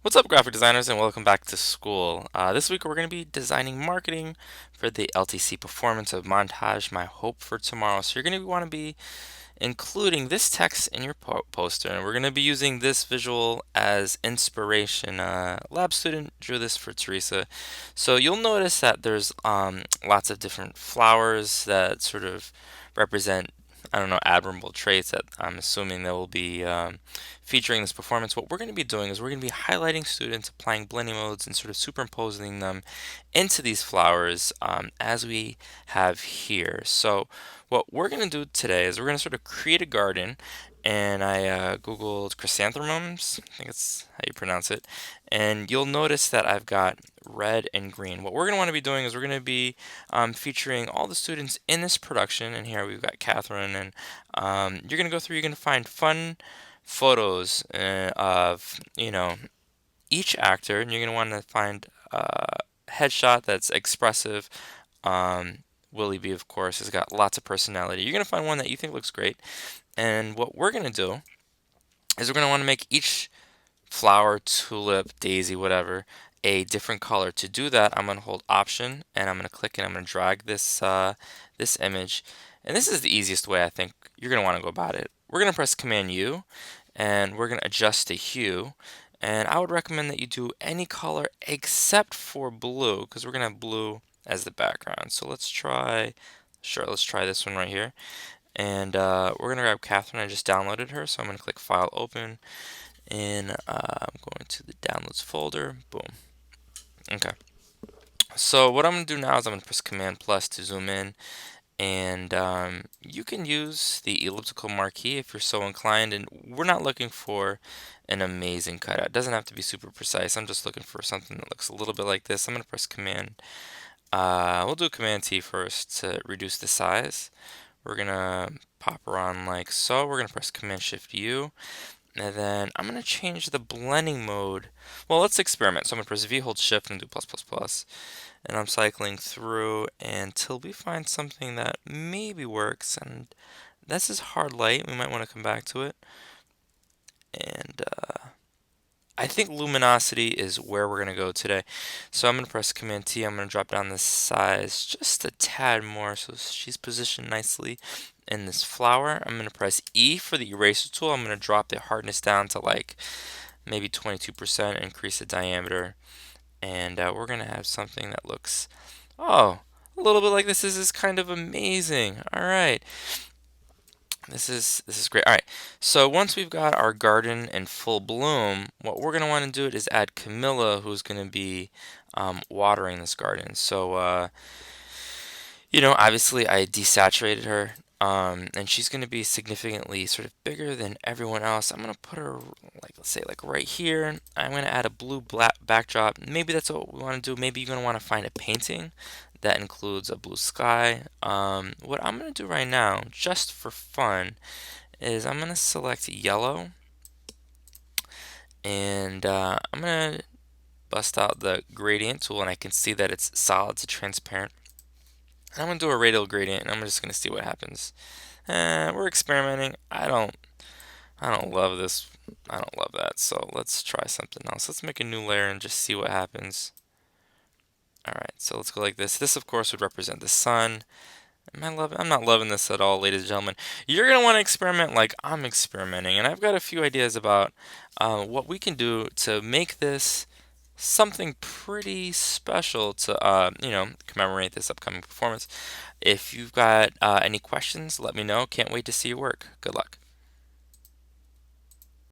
What's up, graphic designers, and welcome back to school. This week we're going to be designing marketing for the LTC performance of montage, My Hope for Tomorrow. So you're going to want to be including this text in your poster, and we're going to be using this visual as inspiration. Lab student drew this for Teresa. So you'll notice that there's lots of different flowers that sort of represent, I don't know, admirable traits that I'm assuming they will be featuring this performance. What we're going to be doing is we're going to be highlighting students, applying blending modes, and sort of superimposing them into these flowers as we have here. So what we're going to do today is we're going to sort of create a garden, and I Googled chrysanthemums, I think that's how you pronounce it, and you'll notice that I've got red and green. What we're going to want to be doing is we're going to be featuring all the students in this production, and here we've got Catherine, and you're going to go through, you're going to find fun photos of, each actor, and you're going to want to find a headshot that's expressive. Um, Willie B, of course, has got lots of personality. You're going to find one that you think looks great. And what we're going to do is we're going to want to make each flower, tulip, daisy, whatever, a different color. To do that, I'm going to hold Option and I'm going to click and I'm going to drag this image. And this is the easiest way I think you're going to want to go about it. We're going to press Command U and we're going to adjust the hue. And I would recommend that you do any color except for blue because we're going to have blue as the background. So let's try, sure, let's try this one right here. And we're going to grab Catherine. I just downloaded her, so I'm going to click File, Open, and I'm going to the Downloads folder. Boom. Okay. So what I'm going to do now is I'm going to press Command plus to zoom in, and you can use the elliptical marquee if you're so inclined, and we're not looking for an amazing cutout. It doesn't have to be super precise. I'm just looking for something that looks a little bit like this. I'm going to press Command. We'll do Command T first to reduce the size. We're going to pop her on like so. We're going to press Command Shift U. And then I'm going to change the blending mode. Well, let's experiment. So I'm going to press V, hold Shift, and do plus, plus, plus. And I'm cycling through until we find something that maybe works. And this is hard light. We might want to come back to it. And I think luminosity is where we're going to go today. So I'm going to press Command T. I'm going to drop down the size just a tad more so she's positioned nicely in this flower. I'm going to press E for the eraser tool. I'm going to drop the hardness down to like maybe 22%, increase the diameter, and we're going to have something that looks, oh, a little bit like this. This is kind of amazing. All right. This is great. All right. So once we've got our garden in full bloom, what we're going to want to do is add Camilla, who's going to be watering this garden. So obviously I desaturated her, and she's going to be significantly sort of bigger than everyone else. I'm going to put her like, let's say like right here. I'm going to add a blue black backdrop. Maybe that's what we want to do. Maybe you're going to want to find a painting that includes a blue sky. What I'm going to do right now, just for fun, is I'm going to select yellow, and I'm going to bust out the gradient tool, and I can see that it's solid to transparent. And I'm going to do a radial gradient, and I'm just going to see what happens. We're experimenting. I don't love this. I don't love that. So let's try something else. Let's make a new layer and just see what happens. Alright, so let's go like this. This, of course, would represent the sun. I'm not loving this at all, ladies and gentlemen. You're going to want to experiment like I'm experimenting. And I've got a few ideas about what we can do to make this something pretty special to, commemorate this upcoming performance. If you've got any questions, let me know. Can't wait to see your work. Good luck.